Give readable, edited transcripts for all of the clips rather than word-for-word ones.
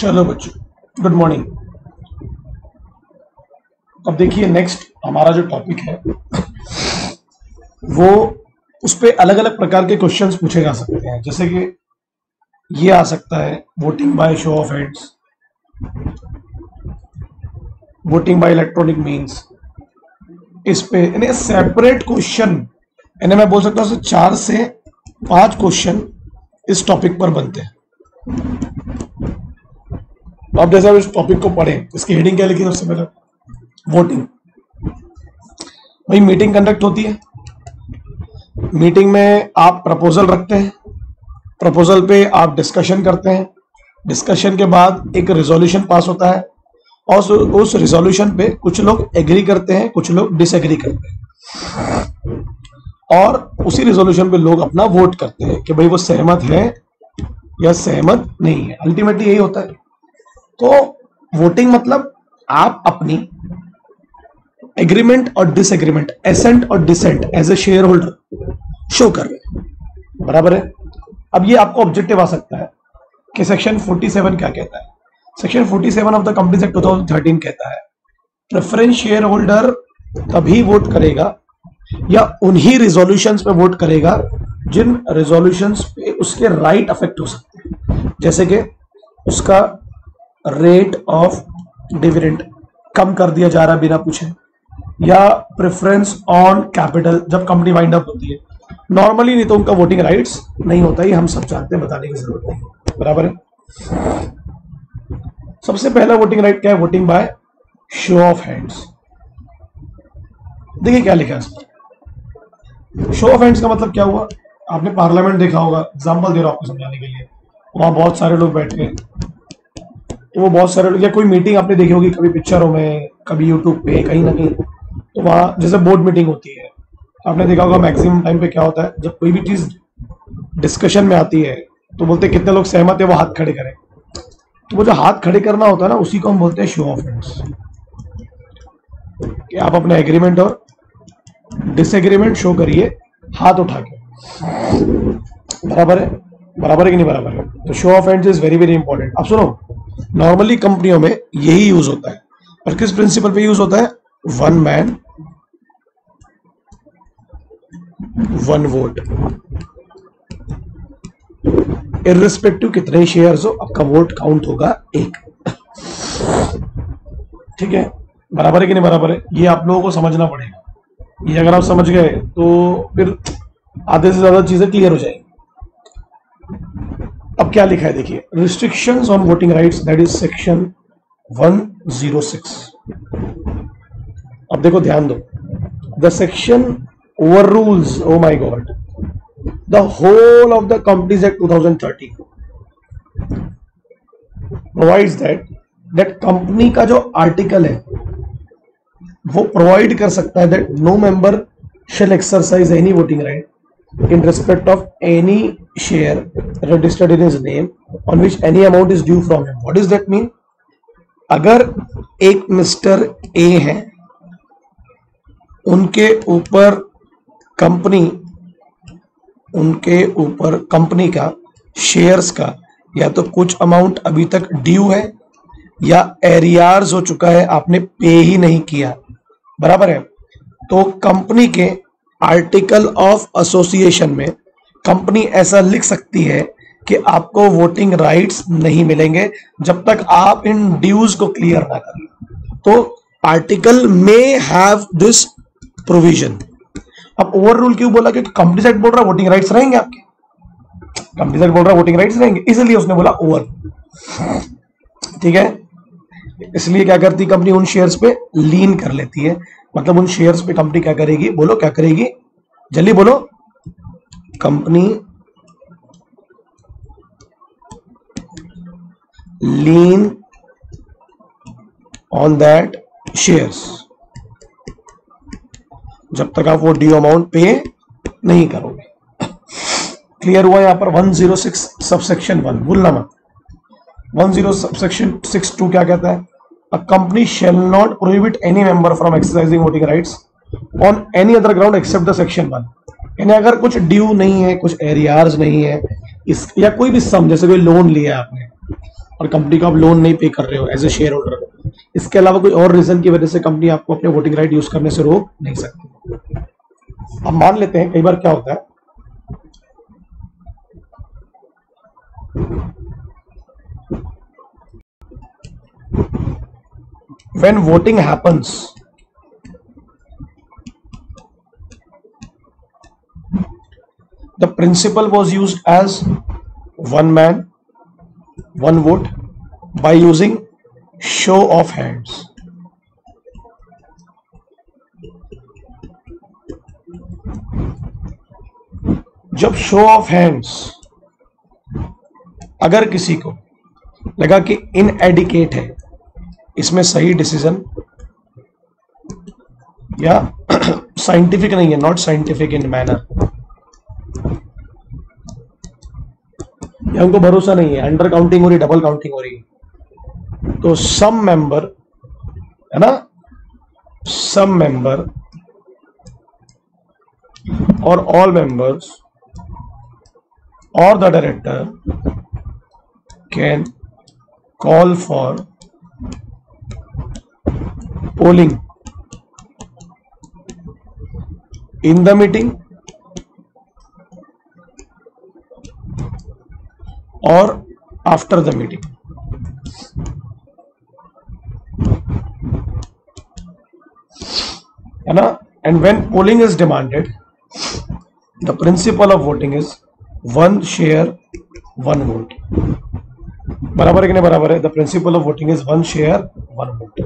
चलो बच्चों, good morning. अब देखिए नेक्स्ट हमारा जो टॉपिक है वो उस पे अलग अलग प्रकार के क्वेश्चंस पूछे जा सकते हैं। जैसे कि ये आ सकता है voting by show of hands, voting by electronic means. इस पे इन्हें सेपरेट क्वेश्चन, इन्हें मैं बोल सकता हूँ 4 से 5 क्वेश्चन इस टॉपिक पर बनते हैं। तो अब जैसे आप इस टॉपिक को पढ़ें, इसकी हेडिंग क्या लिखी सबसे पहले? वोटिंग। भाई मीटिंग कंडक्ट होती है, मीटिंग में आप प्रपोजल रखते हैं, प्रपोजल पे आप डिस्कशन करते हैं, डिस्कशन के बाद एक रिजोल्यूशन पास होता है और उस रिजोल्यूशन पे कुछ लोग एग्री करते हैं, कुछ लोग डिसएग्री करते हैं और उसी रिजोल्यूशन पे लोग अपना वोट करते हैं कि भाई वो सहमत है या सहमत नहीं है। अल्टीमेटली यही होता है। तो वोटिंग मतलब आप अपनी एग्रीमेंट और डिसएग्रीमेंट, एसेंट और dissent as a shareholder show कर रहे हैं, बराबर है। अब ये आपको ऑब्जेक्टिव आ सकता है कि सेक्शन 47 क्या कहता है। Section 47 of the companies act 2013 कहता है प्रेफरेंस शेयर होल्डर तभी वोट करेगा या उन्हीं रिजोल्यूशंस पे वोट करेगा जिन रिजोल्यूशंस पे उसके राइट अफेक्ट हो सकते हैं। जैसे कि उसका रेट ऑफ डिविडेंड कम कर दिया जा रहा है बिना पूछे, या प्रेफरेंस ऑन कैपिटल जब कंपनी वाइंड अप होती है। नॉर्मली नहीं तो उनका वोटिंग राइट्स नहीं होता, ये हम सब जानते हैं, बताने की जरूरत नहीं, बराबर है। सबसे पहला वोटिंग राइट क्या है? Voting by show of hands. देखिए क्या लिखा है इसमें। शो ऑफ हैंड्स का मतलब क्या हुआ? आपने पार्लियामेंट देखा होगा, एग्जांपल दे रहा हूं आपको समझाने के लिए। वहां बहुत सारे लोग बैठे हैं, तो वो बहुत सारे लोग, या कोई मीटिंग आपने देखी होगी कभी पिक्चरों में, कभी यूट्यूब पे, कहीं ना कहीं, तो वहां जैसे बोर्ड मीटिंग होती है, आपने देखा होगा मैक्सिमम टाइम पे क्या होता है, जब कोई भी चीज डिस्कशन में आती है तो बोलते हैं कितने लोग सहमत है वो हाथ खड़े करें। तो वो जो हाथ खड़े करना होता है ना, उसी को हम बोलते हैं शो ऑफ हैंड्स, कि आप अपने एग्रीमेंट और डिसएग्रीमेंट शो करिए हाथ उठा के, बराबर है, बराबर है कि नहीं बराबर है। तो show of hands is very very important. अब सुनो, नॉर्मली कंपनियों में यही यूज होता है, और किस प्रिंसिपल पे यूज होता है? One man one vote. Irrespective कितने शेयर्स हो, आपका वोट काउंट होगा एक। ठीक है, बराबर है कि नहीं बराबर है? ये आप लोगों को समझना पड़ेगा। ये अगर आप समझ गए तो फिर आधे से ज्यादा चीजें क्लियर हो जाएंगी। अब क्या लिखा है देखिए, restrictions on voting rights, that is section 106। अब देखो ध्यान दो, the section over rules, oh my god, the whole of the companies act 2013 provides that company का जो आर्टिकल है वो प्रोवाइड कर सकता है that no member shall exercise any voting right in respect of any share registered in his name on which any amount is due from him. What does that mean? अगर एक mister A है, उनके ऊपर company का shares का या तो कुछ अमाउंट अभी तक ड्यू है या एरियार्स हो चुका है, आपने पे ही नहीं किया, बराबर है। तो कंपनी के आर्टिकल ऑफ एसोसिएशन में कंपनी ऐसा लिख सकती है कि आपको वोटिंग राइट्स नहीं मिलेंगे जब तक आप इन ड्यूज को क्लियर ना करें। तो आर्टिकल में हैव दिस प्रोविजन। अब ओवर रूल क्यों बोला? क्योंकि कंपनी एक्ट बोल रहा है वोटिंग राइट्स रहेंगे आपके, कंपनी एक्ट बोल रहा है वोटिंग राइट्स रहेंगे, इसलिए उसने बोला ओवर। ठीक है, इसलिए क्या करती कंपनी? उन शेयर्स पे लीन कर लेती है। मतलब उन शेयर्स पे कंपनी क्या करेगी? बोलो क्या करेगी, जल्दी बोलो। Company lean on that shares जब तक आप वो ड्यू अमाउंट पे नहीं करोगे। क्लियर हुआ यहां पर? 106 सबसेक्शन 1 भूलना मत। 10 सबसेक्शन 6(2) क्या कहता है? A company shall not prohibit any member from exercising voting rights on any other ground except the section 1। यानी अगर कुछ ड्यू नहीं है, कुछ एरियार्स नहीं है, इस या कोई भी सम, जैसे कोई लोन लिया आपने और कंपनी को आप लोन नहीं पे कर रहे हो एज ए शेयर होल्डर, इसके अलावा कोई और रीजन की वजह से कंपनी आपको अपने वोटिंग राइट यूज करने से रोक नहीं सकती। अब मान लेते हैं कई बार क्या होता है, when voting happens, the principle was used as one man one vote by using show of hands. जब शो ऑफ हैंड्स अगर किसी को लगा कि इनएडिकेट है, इसमें सही डिसीजन या साइंटिफिक नहीं है, नॉट साइंटिफिक इन मैनर, या हमको भरोसा नहीं है, अंडर काउंटिंग हो रही, डबल काउंटिंग हो रही, तो सम मेंबर है ना, सम मेंबर और ऑल मेंबर्स और the director can call for polling in the meeting or after the meeting. है ना? And when polling is demanded, the principle of voting is one share one vote. बराबर है कि नहीं बराबर है? The principle of voting is one share one vote.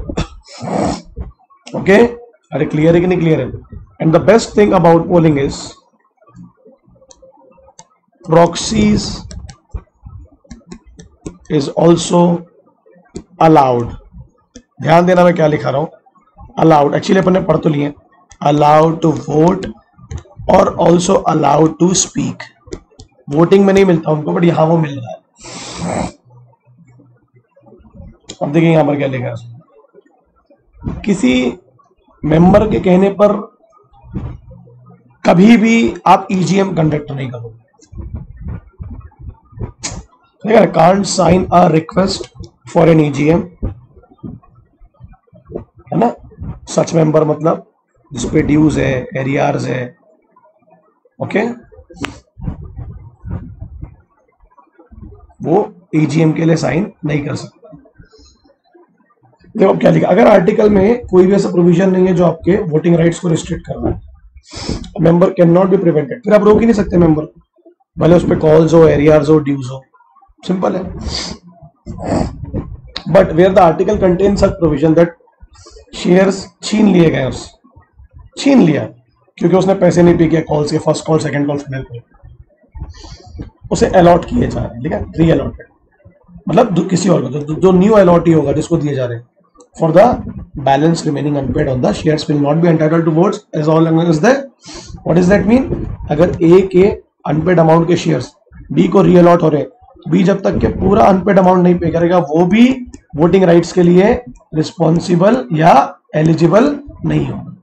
Okay, अरे clear है कि नहीं क्लियर है? And the best thing about polling is proxies is also allowed. ध्यान देना मैं क्या लिखा रहा हूं, अलाउड, एक्चुअली अपन ने पढ़ तो लिए, अलाउड टू वोट और also allowed to speak. Voting में नहीं मिलता उनको, बट यहां वो मिल रहा है। अब देखिए यहां पर क्या लिखा है, किसी मेंबर के कहने पर कभी भी आप ईजीएम कंडक्ट नहीं करोगे। Can't sign a request for an EGM, है ना, सच मेंबर मतलब जिसपे ड्यूज है, एरियार्स है, ओके, वो ईजीएम के लिए साइन नहीं कर सकता। देखो क्या लिखा, अगर आर्टिकल में कोई भी ऐसा प्रोविजन नहीं है जो आपके वोटिंग राइट्स को रिस्ट्रिक्ट कर रहा है, member can not be prevented, फिर आप रोक ही नहीं सकते मेंबर, भले उस पर कॉल्स हो, एरियार्स हो, ड्यूज हो, सिंपल है। But where the article contain such provision that shares छीन लिए गए, उससे छीन लिया क्योंकि उसने पैसे नहीं पे किया कॉल्स के, first call, second call, final call, उसे अलॉट किए जा रहे हैं, ठीक है, री अलॉटेड, मतलब किसी और को, जो न्यू अलॉटी होगा जिसको दिए जा रहे हैं, for the balance remaining unpaid on the shares will not be entitled to votes as long as the, what does that mean, अगर A के अनपेड अमाउंट के शेयर्स B को रीअलॉट हो रहे हैं, B जब तक के पूरा अनपेड अमाउंट नहीं पे करेगा वो भी वोटिंग राइट्स के लिए रिस्पॉन्सिबल या एलिजिबल नहीं होगा।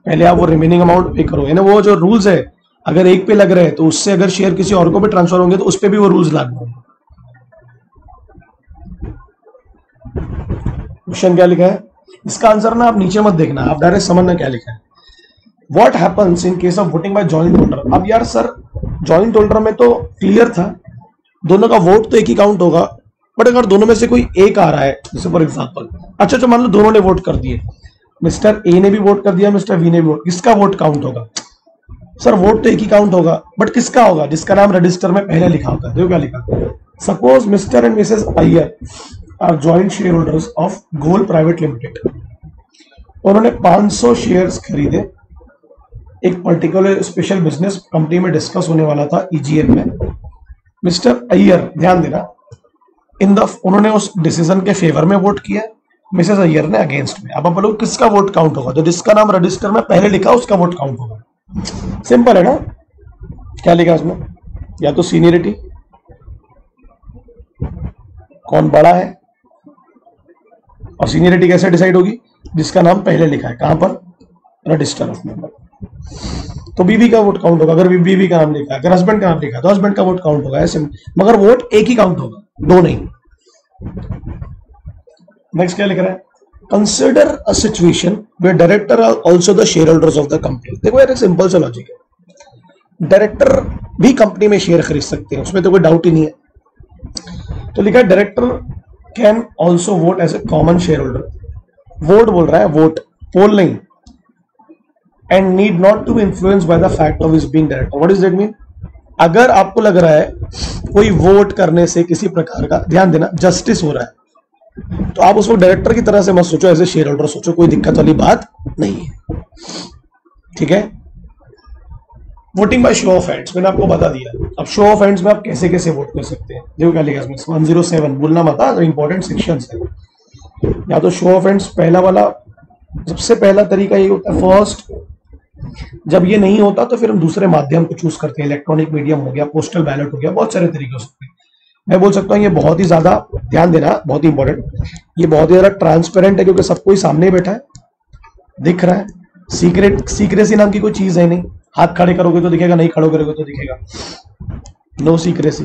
पहले आप वो रिमेनिंग अमाउंट पे करो, यानी वो जो रूल्स है अगर एक पे लग रहे हैं तो उससे अगर शेयर किसी और को भी ट्रांसफर होंगे तो उस पे भी वो रूल्स लागू होंगे। क्वेश्चन क्या लिखा है, इसका आंसर ना आप नीचे मत देखना, आप डायरेक्ट समझना क्या लिखा है। What happens in case of voting by joint holder. अब यार सर जॉइंट होल्डर में तो क्लियर था, दोनों का वोट तो एक ही काउंट होगा, बट अगर दोनों में से कोई एक आ रहा है, जैसे फॉर एग्जांपल, अच्छा मान लो दोनों ने वोट कर दिए, मिस्टर ए ने भी वोट कर दिया, मिस्टर बी ने भी वोट, किसका वोट काउंट होगा? सर वोट तो एक ही काउंट होगा, बट किसका होगा? जिसका नाम रजिस्टर में पहले लिखा होता है। देखो क्या लिखा, suppose mister and missus Iyer are joint shareholders of goal private limited. उन्होंने 500 शेयर्स खरीदे, एक पर्टिकुलर स्पेशल बिजनेस कंपनी में डिस्कस होने वाला था ईजीएम में। मिस्टर अय्यर, ध्यान देना, उन्होंने उस डिसीजन के फेवर में वोट किया, मिसेस अय्यर ने अगेंस्ट में। अब आप बोलो किसका वोट काउंट होगा? तो जिसका नाम रजिस्टर में पहले लिखा उसका वोट काउंट होगा। सिंपल है ना? क्या लिखा उसमें? या तो सीनियरिटी, कौन बड़ा है, और सीनियरिटी कैसे डिसाइड होगी? जिसका नाम पहले लिखा है, कहां पर? Register of member. तो बीवी का वोट काउंट होगा, अगर बीवी का नाम लिखा है, अगर हस्बैंड का नाम लिखा है तो हस्बैंड का वोट काउंट होगा, ऐसे। मगर वोट एक ही काउंट होगा, दो नहीं। नेक्स्ट क्या लिख रहा है, consider a situation where director are also the shareholders of the company. देखो यार सिंपल सा लॉजिक है, डायरेक्टर भी कंपनी में शेयर खरीद सकते हैं, उसमें तो कोई डाउट ही नहीं है। तो लिखा है director can also vote as a common shareholder. Vote बोल रहा है, वोट, पोल नहीं। And need not to be influence by the fact of his being director. What is that mean? अगर आपको लग रहा है कोई वोट करने से किसी प्रकार का, ध्यान देना, जस्टिस हो रहा है, तो आप उसको डायरेक्टर की तरह से मत सोचो, एज ए शेयर होल्डर सोचो, कोई दिक्कत वाली बात नहीं है। ठीक है। Voting by show of hands मैंने आपको बता दिया। अब शो ऑफ हैंड्स में आप कैसे कैसे वोट कर सकते हैं, देखो क्या लिखा है इसमें, 107 बोलना मत, इंपॉर्टेंट सेक्शंस है। या तो शो ऑफ हैंड्स पहला वाला, सबसे पहला तरीका ये होता है फर्स्ट। जब ये नहीं होता तो फिर हम दूसरे माध्यम को चूज करते हैं, इलेक्ट्रॉनिक मीडियम हो गया, पोस्टल बैलेट हो गया, बहुत सारे तरीके हो सकते हैं। मैं बोल सकता हूँ ये बहुत ही ज्यादा, ध्यान देना, बहुत ही इंपॉर्टेंट, ये बहुत ही ज्यादा ट्रांसपेरेंट है क्योंकि सब कोई सामने ही बैठा है, दिख रहा है। सीक्रेसी नाम की कोई चीज है नहीं, हाथ खड़े करोगे तो दिखेगा, नहीं खड़े करोगे तो दिखेगा, नो सीक्रेसी।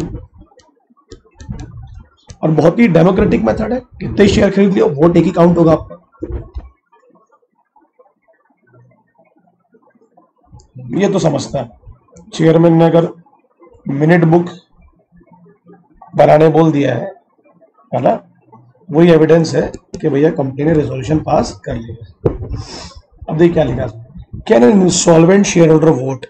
और बहुत ही डेमोक्रेटिक मेथड है, कितने शेयर खरीद लियो वोट एक ही काउंट होगा आपका। ये तो समझता है, चेयरमैन ने अगर मिनट बुक बनाने बोल दिया है ना, वही एविडेंस है कि भैया कंपनी ने रेजोल्यूशन पास कर लिया। अब देखिए क्या लिखा, can an insolvent share holder vote.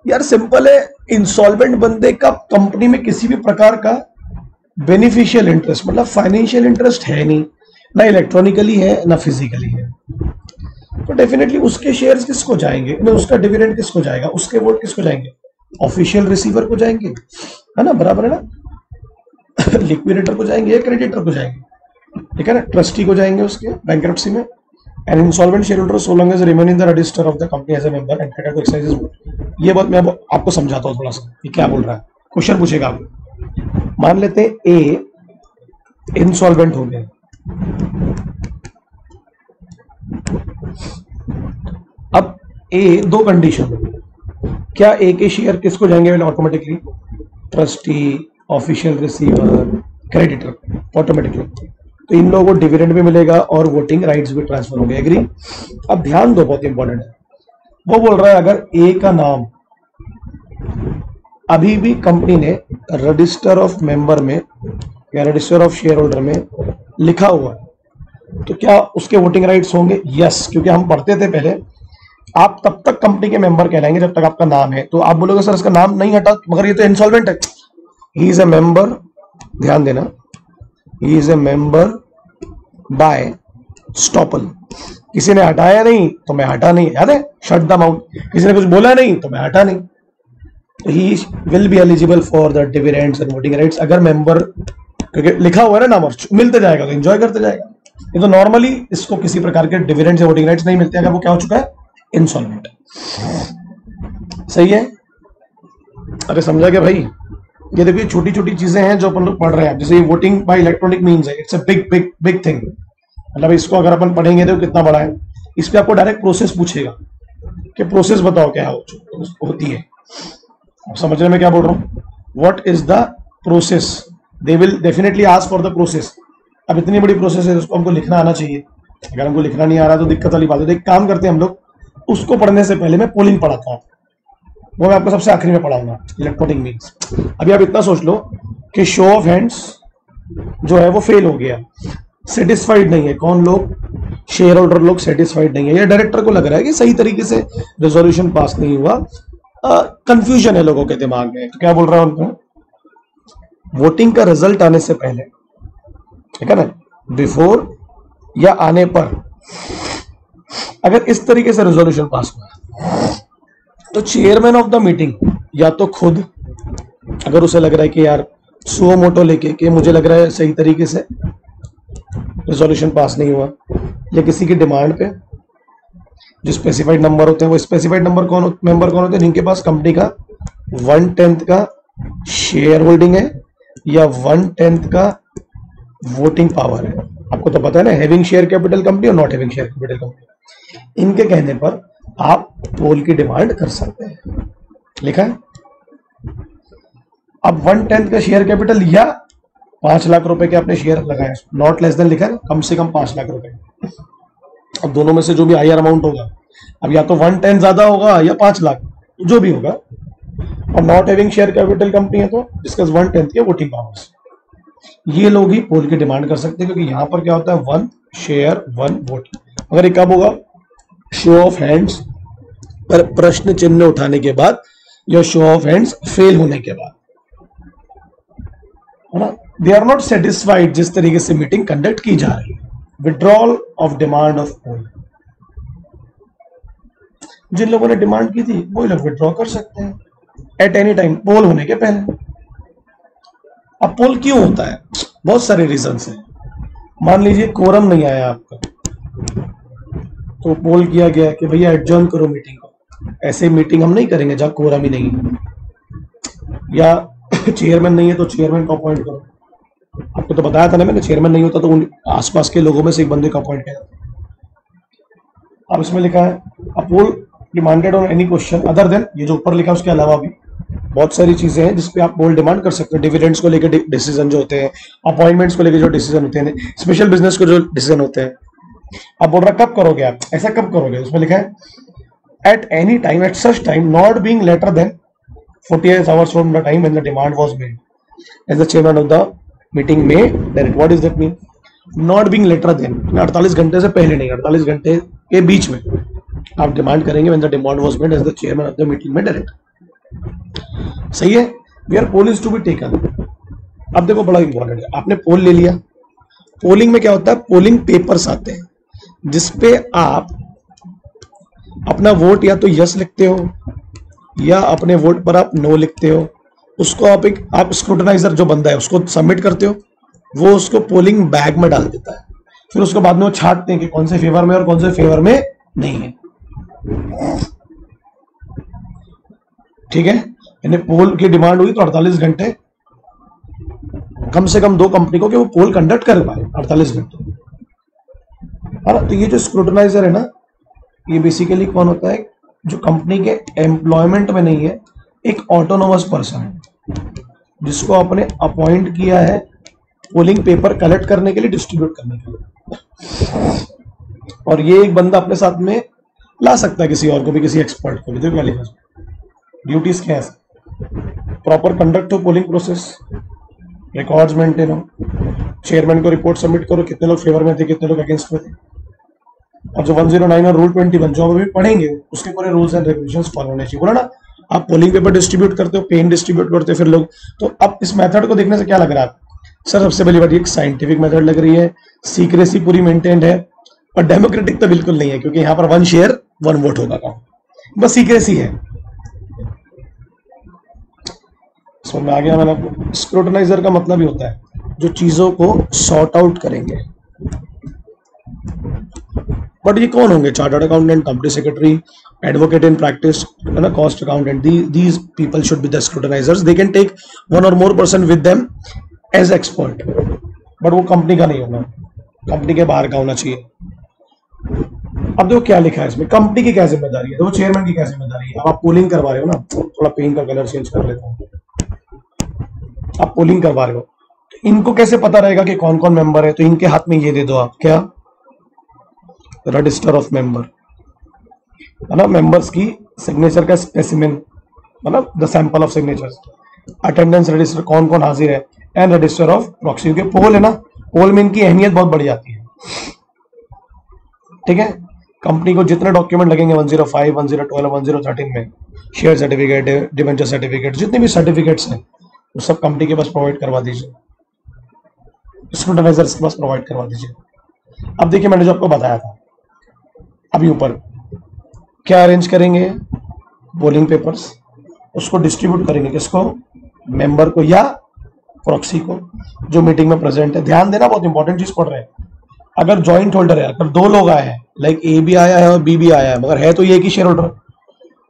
यार सिंपल है, इंसॉल्वेंट बंदे का कंपनी में किसी भी प्रकार का बेनिफिशियल इंटरेस्ट, मतलब फाइनेंशियल इंटरेस्ट है नहीं, ना इलेक्ट्रॉनिकली है ना फिजिकली है, तो डेफिनेटली उसके शेयर्स किसको जाएंगे, ना उसका डिविडेंड किसको जाएगा, उसके वोट किसको जाएंगे, ऑफिशियल रिसीवर को जाएंगे, है ना, बराबर है ना, लिक्विडेटर को जाएंगे या क्रेडिटर को जाएंगे, ठीक है ना, ट्रस्टी को जाएंगे उसके बैंकरप्सी में। An insolvent share holder so long as remain in the register of the company as a member entitled to exercise his vote. ये बात मैं अब आपको समझाता हूँ थोड़ा सा, ये क्या बोल रहा है, क्वेश्चन पूछेगा आपको। मान लेते हैं ए इंसॉल्वेंट हो गया, अब ए दो कंडीशन, क्या ए के शेयर किसको जाएंगे automatically, trustee, official receiver, creditor automatically, तो इन लोगों को डिविडेंड भी मिलेगा और वोटिंग राइट्स भी ट्रांसफर होंगे, एग्री। अब ध्यान दो, बहुत इंपॉर्टेंट है, वो बोल रहा है अगर ए का नाम अभी भी कंपनी ने रजिस्टर ऑफ मेंबर में या रजिस्टर ऑफ शेयर होल्डर में लिखा हुआ है, तो क्या उसके वोटिंग राइट्स होंगे, यस, क्योंकि हम पढ़ते थे पहले, आप तब तक कंपनी के मेंबर कहलाएंगे जब तक आपका नाम है। तो आप बोलोगे सर इसका नाम नहीं हटा, मगर ये तो इंसॉल्वेंट है, ही इज ए मेंबर, ध्यान देना, he is a member by estoppel, किसी ने हटाया नहीं तो मैं हटा नहीं, याद है, शट द माउथ, किसी ने कुछ बोला नहीं तो मैं हटा नहीं, तो he will be eligible for the dividends and voting rights. अगर मेंबर, क्योंकि लिखा हुआ है ना नाम, और मिलते जाएगा तो एंजॉय करते जाएगा, ये तो नॉर्मली इसको किसी प्रकार के डिविडेंड्स या वोटिंग राइट्स नहीं मिलते अगर वो क्या हो चुका है, इंसॉल्वेंट। सही है, अरे समझा क्या भाई, ये देखिए छोटी छोटी चीजें हैं जो अपन लोग पढ़ रहे हैं, जैसे ये वोटिंग बाय इलेक्ट्रॉनिक मीन्स है, it's a big big big thing, मतलब इसको अगर अपन पढ़ेंगे तो कितना बड़ा है। इस पे आपको डायरेक्ट प्रोसेस पूछेगा कि प्रोसेस बताओ क्या होती है, समझने में क्या बोल रहा हूँ, what is the process, they will definitely ask for the process. अब इतनी बड़ी प्रोसेस है उसको हमको लिखना आना चाहिए, अगर हमको लिखना नहीं आ रहा तो दिक्कत वाली बात है। तो एक काम करते हैं हम लोग, उसको पढ़ने से पहले मैं पोलिंग पढ़ाता हूँ, वो मैं आपको सबसे आखिरी में पढ़ाऊंगा, इलेक्ट्रॉनिक मीन्स। अभी आप इतना सोच लो कि शो ऑफ हैंड्स जो है वो फेल हो गया, सेटिस्फाइड नहीं है, कौन लोग, शेयर होल्डर लोग सेटिस्फाइड नहीं है, या डायरेक्टर को लग रहा है कि सही तरीके से रेजोल्यूशन पास नहीं हुआ, कंफ्यूजन है लोगों के दिमाग में, तो क्या बोल रहा है उनको, वोटिंग का रिजल्ट आने से पहले, ठीक है ना, बिफोर या आने पर अगर इस तरीके से रेजोल्यूशन पास हुआ तो चेयरमैन ऑफ द मीटिंग या तो खुद, अगर उसे लग रहा है कि यार सुओ मोटो लेके कि मुझे लग रहा है सही तरीके से रेजोल्यूशन पास नहीं हुआ, या किसी की डिमांड पे, जो स्पेसिफाइड नंबर होते हैं, वो स्पेसिफाइड नंबर मेंबर कौन होते हैं, जिनके पास कंपनी का 1/10 का शेयर होल्डिंग है या 1/10 का वोटिंग पावर है। आपको तो पता है ना, हैविंग शेयर कैपिटल कंपनी और not having share capital company, इनके कहने पर आप पोल की डिमांड कर सकते हैं, लिखा है। अब 1/10 का शेयर कैपिटल या 5 लाख रुपए के आपने शेयर लगाए, नॉट लेस देन लिखा है, कम से कम 5 लाख रुपए। अब दोनों में से जो भी हायर अमाउंट होगा, अब या तो 110 ज्यादा होगा या 5 लाख, जो भी होगा। और not having share capital company है तो डिस्कस 1/10 के वोटिंग पावर्स। ये लोग ही पोल की डिमांड कर सकते हैं, क्योंकि यहां पर क्या होता है 1 शेयर 1 वोट। अगर ये कब होगा? शो ऑफ हैंड्स पर प्रश्न चिन्ह उठाने के बाद या शो ऑफ हैंड्स फेल होने के बाद, है ना। दे आर नॉट सेटिस्फाइड जिस तरीके से मीटिंग कंडक्ट की जा रही है। विड्रॉल ऑफ डिमांड ऑफ पोल, जिन लोगों ने डिमांड की थी वही लोग विड्रॉ कर सकते हैं एट एनी टाइम, पोल होने के पहले। अब पोल क्यों होता है? बहुत सारे रीजंस हैं। मान लीजिए कोरम नहीं आया आपका, तो पोल किया गया कि भैया एडजर्न करो मीटिंग को। ऐसे मीटिंग हम नहीं करेंगे जहां कोरम ही नहीं है, या चेयरमैन नहीं है तो चेयरमैन को अपॉइंट करो। आपको तो बताया था ना मैंने, चेयरमैन नहीं होता तो उन आसपास के लोगों में से एक बंदे को अपॉइंट किया। अब इसमें लिखा है a poll demanded on any question other than, ये जो ऊपर लिखा है उसके अलावा भी बहुत सारी चीजें हैं जिसपे आप पोल डिमांड कर सकते हो। डिविडेंड्स को लेकर डिसीजन जो होते हैं, अपॉइंटमेंट्स को लेकर जो डिसीजन होते हैं, स्पेशल बिजनेस को जो डिसीजन होते हैं। अब बोल रहा कब करोगे आप, ऐसा कब करोगे? उसमें लिखा है at any time at such time not being later than 48 hours from the time when the demand was made as the chairman of the meeting में direct. What is that mean? Not being later than, 48 घंटे से पहले नहीं, 48 घंटे के बीच में आप demand करेंगे when the demand was made as the chairman of the meeting में डायरेक्ट। सही है। Where poll is to be taken. अब देखो बड़ा इंपॉर्टेंट है, आपने पोल ले लिया। पोलिंग में क्या होता है? पोलिंग पेपर्स आते हैं जिसपे आप अपना वोट या तो यस लिखते हो या अपने वोट पर आप नो लिखते हो। उसको आप स्क्रूटनाइजर जो बंदा है उसको सबमिट करते हो, वो उसको पोलिंग बैग में डाल देता है। फिर उसके बाद में वो छांटते हैं कि कौन से फेवर में और कौन से फेवर में नहीं है। ठीक है। यानी पोल की डिमांड हुई तो 48 घंटे कम से कम 2 कंपनी को कि वो पोल कंडक्ट कर पाए 48 घंटे। तो ये जो स्क्रूटनाइजर है ना, ये बेसिकली कौन होता है? जो कंपनी के एम्प्लॉयमेंट में नहीं है, एक ऑटोनोमस पर्सन है जिसको आपने अपॉइंट किया है पोलिंग पेपर कलेक्ट करने के लिए, डिस्ट्रीब्यूट करने के लिए। और ये एक बंदा अपने साथ में ला सकता है किसी और को भी, किसी एक्सपर्ट को भी। देखो क्या लिखा है, ड्यूटीज क्या है? प्रॉपर कंडक्ट हो पोलिंग प्रोसेस, रिकॉर्ड्स मेंटेन हो, चेयरमैन को रिपोर्ट सबमिट करो कितने लोग फेवर में थे, कितने लोग अगेंस्ट में थे। और जो 109 और रूल 21 जो अभी पढ़ेंगे उसके पूरे रूल्स एंड रेगुलेशंस फॉलो होने चाहिए। बोला ना, आप पोलिंग पेपर डिस्ट्रीब्यूट करते हो, पेन डिस्ट्रीब्यूट करते हो फिर लोग। तो अब इस मेथड को देखने से क्या लग रहा है? सर सबसे पहली बात, ये साइंटिफिक मेथड लग रही है, सीक्रेसी पूरी मेंटेन्ड है, और डेमोक्रेटिक तो बिल्कुल नहीं है, क्योंकि यहाँ पर 1 शेयर 1 वोट होगा काम, बस सीक्रेसी है। समझ में आ गया मैंने आपको? स्क्रूटनाइजर का मतलब ही होता है जो चीजों को सॉर्ट आउट करेंगे। बट ये कौन होंगे? Chartered accountant, company secretary, advocate in practice, है ना, cost accountant. These people should be the scrutinizers. They can take 1 or more person with them as expert, but वो कंपनी का नहीं होना, कंपनी के बाहर का होना चाहिए। अब देखो क्या लिखा है इसमें, कंपनी की क्या जिम्मेदारी है, देखो चेयरमैन की क्या जिम्मेदारी है। अब आप पोलिंग करवा रहे हो ना, थोड़ा पेन का कलर चेंज कर लेता हूँ। आप पोलिंग करवा रहे हो, तो इनको कैसे पता रहेगा कि कौन कौन मेंबर है? तो इनके हाथ में ये दे दो आप, क्या? रजिस्टर ऑफ मेंबर, है ना, मेंबर्स की सिग्नेचर का स्पेसिमेन, है ना, the sample of signatures, attendance register, कौन कौन हाजिर है, एंड रजिस्टर ऑफ प्रॉक्सी। क्योंकि पोल है ना, पोल में इनकी अहमियत बहुत बढ़ जाती है। ठीक है। कंपनी को जितने डॉक्यूमेंट लगेंगे 105, 102, 1013 में, शेयर सर्टिफिकेट, डिवेंचर सर्टिफिकेट, जितने भी सर्टिफिकेट्स हैं वो सब कंपनी के पास प्रोवाइड करवा दीजिए, स्क्रूटनाइजर्स के पास प्रोवाइड करवा दीजिए। अब देखिए मैंने जो आपको बताया था, अभी ऊपर क्या अरेंज करेंगे? पोलिंग पेपर्स, उसको डिस्ट्रीब्यूट करेंगे किसको? मेंबर को या प्रॉक्सी को जो मीटिंग में प्रेजेंट है। ध्यान देना, बहुत इंपॉर्टेंट चीज पढ़ रहे हैं। अगर जॉइंट होल्डर है, अगर 2 लोग आए हैं, लाइक ए भी आया है और बी भी आया है, मगर है तो ये एक ही शेयर होल्डर,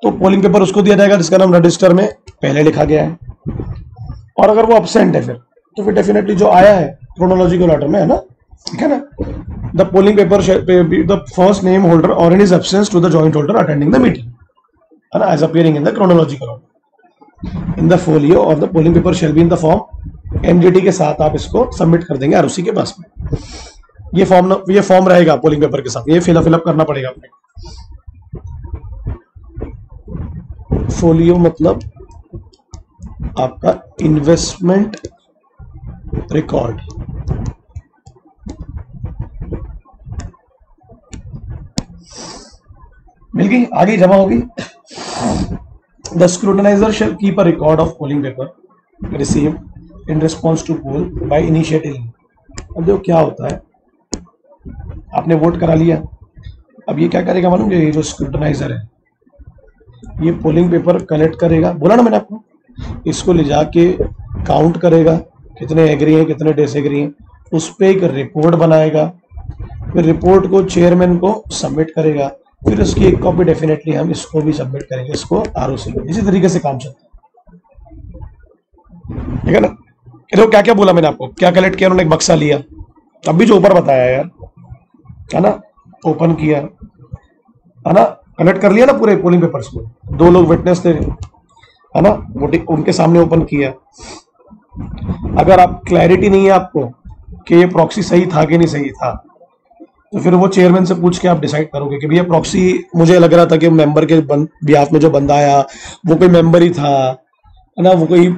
तो पोलिंग पेपर उसको दिया जाएगा जिसका नाम रजिस्टर में पहले लिखा गया है। और अगर वो अब्सेंट है तो फिर डेफिनेटली जो आया है क्रोनोलॉजिकल ऑर्डर में, है ना, ठीक है ना, the polling paper the first name holder or in his absence to the joint holder attending the meeting, है ना, as appearing in the chronological order. In the folio और the polling paper shall be in the form MDT के साथ आप इसको submit कर देंगे ROC के पास में। ये फॉर्म रहेगा पोलिंग पेपर के साथ, ये फिलअप करना पड़ेगा आपने। फोलियो मतलब आपका इन्वेस्टमेंट रिकॉर्ड। मिल गई, आगे जमा होगी। The scrutinizer shall keep a record of polling paper received in response to poll by initiative. अब देखो क्या होता है, आपने वोट करा लिया, अब ये क्या करेगा मालूम, ये जो स्क्रूटनाइजर है ये पोलिंग पेपर कलेक्ट करेगा, बोला ना मैंने आपको, इसको ले जाके काउंट करेगा कितने एग्री हैं कितने डिसएग्री हैं, उस पर एक रिपोर्ट बनाएगा, फिर रिपोर्ट को चेयरमैन को सबमिट करेगा, फिर उसकी एक कॉपी डेफिनेटली हम इसको भी सबमिट करेंगे, इसको आरओसी में। इसी तरीके से काम चलता है, ठीक है ना। देखो क्या क्या बोला मैंने आपको, क्या कलेक्ट किया उन्होंने, एक बक्सा लिया, अब भी जो ऊपर बताया यार, है ना, ओपन किया, है ना, कलेक्ट कर लिया ना पूरे पोलिंग पेपर्स को, 2 लोग विटनेस थे, है ना, वोटिंग उनके सामने ओपन किया। अगर आप क्लैरिटी नहीं है आपको कि ये प्रॉक्सी सही था कि नहीं सही था, तो फिर वो चेयरमैन से पूछ के आप डिसाइड करोगे कि भैया प्रॉक्सी मुझे लग रहा था कि मेंबर के बिहाफ में जो बंदा आया वो कोई मेंबर ही था, है ना, वो कोई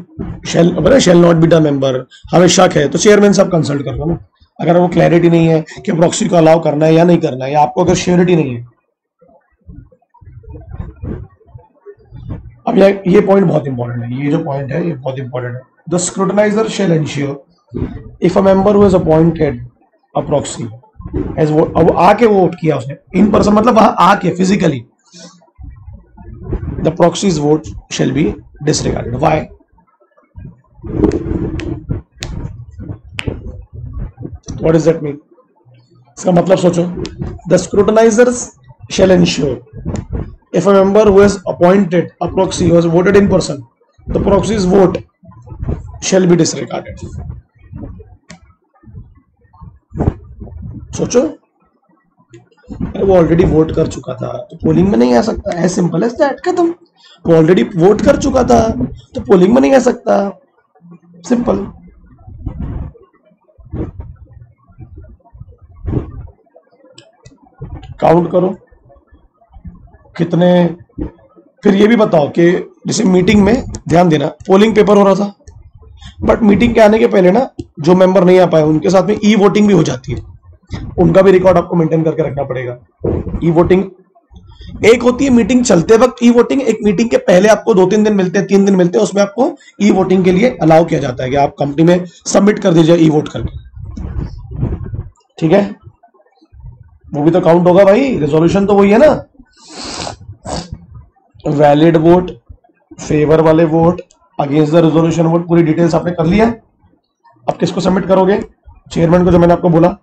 shall not be the member, हमें शक है, तो चेयरमैन से आप कंसल्ट कर लो ना। अगर वो क्लैरिटी नहीं है कि प्रॉक्सी को अलाउ करना है या नहीं करना है, या आपको अगर श्योरिटी नहीं है। अब ये पॉइंट बहुत इंपॉर्टेंट है, ये जो पॉइंट है ये बहुत इंपॉर्टेंट है। The scrutinizer shall ensure if a member who has appointed a proxy has vote, अब आके वोट किया उसने इन पर्सन, मतलब वहां आके physically, the proxy's vote shall be disregarded. Why? What does that mean? इसका मतलब सोचो, the scrutinizers shall ensure if a member who has appointed a proxy was voted in person, the proxy's vote shall be disregarded. सोचो, अरे वो already vote कर चुका था तो पोलिंग में नहीं आ सकता, एज सिंपल एज दैट, खत्म। वो ऑलरेडी वोट कर चुका था तो पोलिंग में नहीं आ सकता, सिंपल। काउंट करो कितने, फिर ये भी बताओ कि जैसे मीटिंग में, ध्यान देना, पोलिंग पेपर हो रहा था, बट मीटिंग के आने के पहले ना जो मेंबर नहीं आ पाए उनके साथ में ई वोटिंग भी हो जाती है, उनका भी रिकॉर्ड आपको मेंटेन करके रखना पड़ेगा। ई वोटिंग एक होती है मीटिंग चलते वक्त ई वोटिंग, एक मीटिंग के पहले आपको 2-3 दिन मिलते हैं, 3 दिन मिलते हैं, उसमें आपको ई वोटिंग के लिए अलाउ किया जाता है कि आप कंपनी में सबमिट कर दीजिए ई वोट करके, ठीक है। वो भी तो काउंट होगा भाई, रेजोल्यूशन तो वही है ना, वैलिड वोट, फेवर वाले vote, against the resolution vote, पूरी डिटेल्स आपने कर लिया। अब किसको सबमिट करोगे? चेयरमैन को, जो मैंने आपको बोला,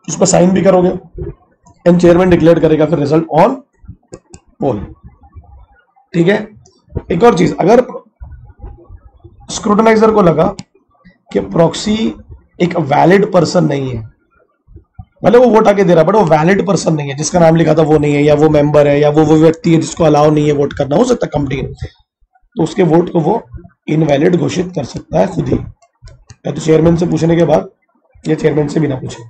उस पर साइन भी करोगे एंड चेयरमैन डिक्लेयर करेगा फिर रिजल्ट ऑन पोल, ठीक है। एक और चीज, अगर स्क्रूटनाइजर को लगा कि प्रॉक्सी एक वैलिड पर्सन नहीं है, भले वो वोट आके दे रहा बट वो वैलिड पर्सन नहीं है, जिसका नाम लिखा था वो नहीं है, या वो मेंबर है, या वो व्यक्ति है जिसको अलाउ नहीं है वोट करना, हो सकता है कंपनी, तो उसके वोट को वो इनवैलिड घोषित कर सकता है खुद ही, या तो चेयरमैन से पूछने के बाद, या चेयरमैन से बिना पूछे।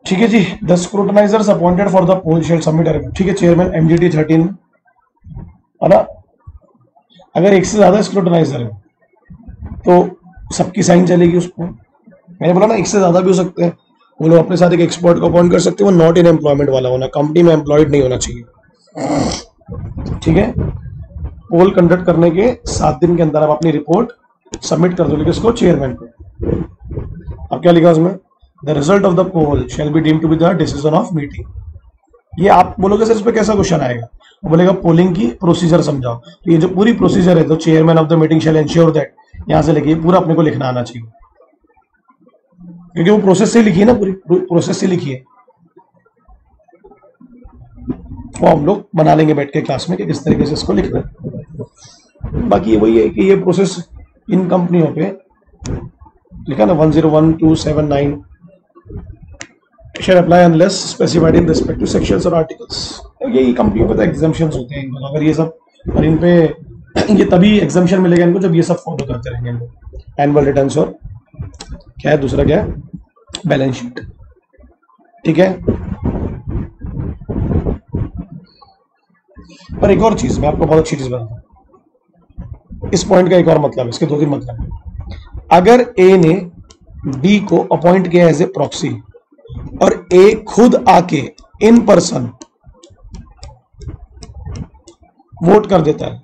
ठीक है जी। The scrutinizers appointed for the poll shall submit a report, ठीक है। चेयरमैन एमडीटी 13, है ना। अगर एक से ज्यादा स्क्रूटनाइजर है तो सबकी साइन चलेगी उस पर, मैंने बोला ना एक से ज्यादा भी हो सकते हैं, वो लोग अपने साथ एक एक्सपर्ट को अपॉइंट कर सकते हैं, वो नॉट इन एम्प्लॉयमेंट वाला होना, कंपनी में एम्प्लॉयड नहीं होना चाहिए, ठीक है। पोल कंडक्ट करने के 7 दिन के अंदर आप अपनी रिपोर्ट सबमिट कर दोगे किसको? चेयरमैन को। अब क्या लिखा उसमें? The result of the poll shall be deemed to be the decision of meeting. ये आप बोलोगे सर इस पे कैसा क्वेश्चन आएगा, वो बोलेगा पोलिंग की प्रोसीजर समझाओ, तो ये जो पूरी प्रोसीजर है तो chairman of the meeting shall ensure that, यहां से लेके पूरा अपने को लिखना आना चाहिए, क्योंकि वो प्रोसेस से लिखी है ना, पूरी प्रोसेस से लिखी है, वो हम लोग बना लेंगे बैठ के क्लास में कि किस तरीके से इसको लिखना है। बाकी वही है कि ये प्रोसेस इन कंपनियों पे लिखा ना 101(2)(7)(9 shall apply unless specified in respect to sections और articles। तो यही कंपनियों पे तो एग्जाम्पशंस होते हैं इनको, अगर ये सब, और इन पे ये तभी एग्जाम्पशन मिलेगा इनको जब ये सब फॉलो करते रहेंगे इनको, एनुअल रिटर्न्स और क्या है दूसरा, क्या है, बैलेंस शीट। ठीक है। पर एक और चीज मैं आपको बहुत अच्छी चीज बताता हूं, इस पॉइंट का एक और मतलब है, इसके 2-3 मतलब है। अगर ए ने बी को अपॉइंट किया एज ए प्रॉक्सी और ए खुद आके इन पर्सन वोट कर देता है,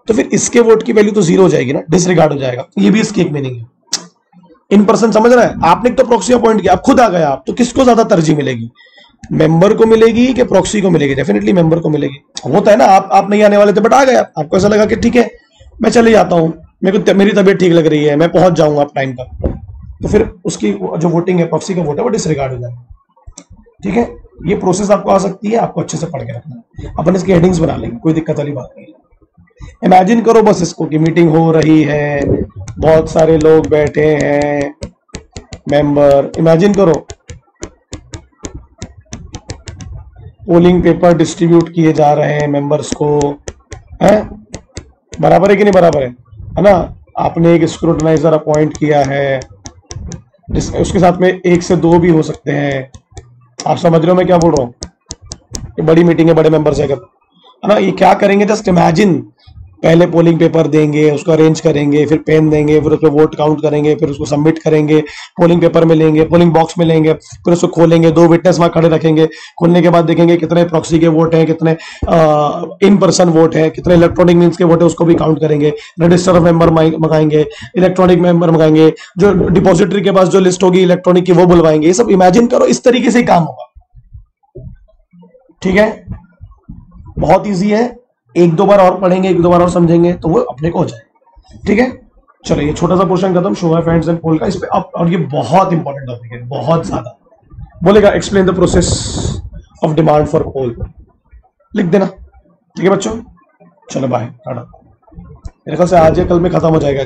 तो फिर इसके वोट की वैल्यू तो 0 हो जाएगी ना, डिसरिगार्ड हो जाएगा। ये भी इसकी एक मीनिंग है। इन पर्सन समझ रहा है, आपने तो प्रॉक्सी अपॉइंट किया, आप खुद आ गया, आप तो किसको ज्यादा तरजीह मिलेगी, मेंबर को मिलेगी कि प्रॉक्सी को मिलेगी? डेफिनेटली मेंबर को मिलेगी। होता है ना, आप नहीं आने वाले थे बट आ गए, आपको ऐसा लगा कि ठीक है मैं चले जाता हूं, मेरी तबीयत ठीक लग रही है, मैं पहुंच जाऊंगा आप टाइम पर, तो फिर उसकी जो वोटिंग है, प्रॉक्सी का वोट है, वो डिसरिगार्ड हो जाएगा। ठीक है। ये प्रोसेस आपको आ सकती है, आपको अच्छे से पढ़ के रखना है। अपन इसकी हेडिंग्स बना लेंगे, कोई दिक्कत वाली बात नहीं है। इमेजिन करो बस इसको कि मीटिंग हो रही है, बहुत सारे लोग बैठे हैं, मेंबर, इमेजिन करो पोलिंग पेपर डिस्ट्रीब्यूट किए जा रहे हैं मेंबर्स को, हैं? बराबर है कि नहीं बराबर है ना? आपने एक स्क्रूटनाइजर अपॉइंट किया है, उसके साथ में 1 से 2 भी हो सकते हैं। आप समझ रहे हो मैं क्या बोल रहा हूँ? ये बड़ी मीटिंग है, बड़े मेंबर्स है ना? ये क्या करेंगे, जस्ट इमेजिन, पहले पोलिंग पेपर देंगे, उसको अरेंज करेंगे, फिर पेन देंगे, फिर उसको वोट काउंट करेंगे, फिर उसको सबमिट करेंगे, पोलिंग पेपर में लेंगे, पोलिंग बॉक्स में लेंगे, फिर उसको खोलेंगे, 2 विटनेस वहां खड़े रखेंगे, खोलने के बाद देखेंगे कितने प्रॉक्सी के वोट हैं, कितने इन पर्सन वोट है, कितने इलेक्ट्रॉनिक मीन्स के वोट है, उसको भी काउंट करेंगे, रजिस्टर ऑफ मेंबर मंगाएंगे, इलेक्ट्रॉनिक मेंबर मंगाएंगे, जो डिपॉजिटरी के पास जो लिस्ट होगी इलेक्ट्रॉनिक की वो बुलवाएंगे। ये सब इमेजिन करो, इस तरीके से काम होगा। ठीक है, बहुत ईजी है, 1-2 बार और पढ़ेंगे, 1-2 बार और समझेंगे तो वो अपने को हो जाए। ठीक है, चलो ये छोटा सा पोर्शन खत्म, show of hands and pole का। इस पे अब, और ये बहुत इंपॉर्टेंट टॉपिक है, बहुत ज्यादा। बोलेगा explain the process of demand for poll, लिख देना। ठीक है बच्चों, चलो बाय, टाटा। मेरे ख्याल से आज या कल में खत्म हो जाएगा।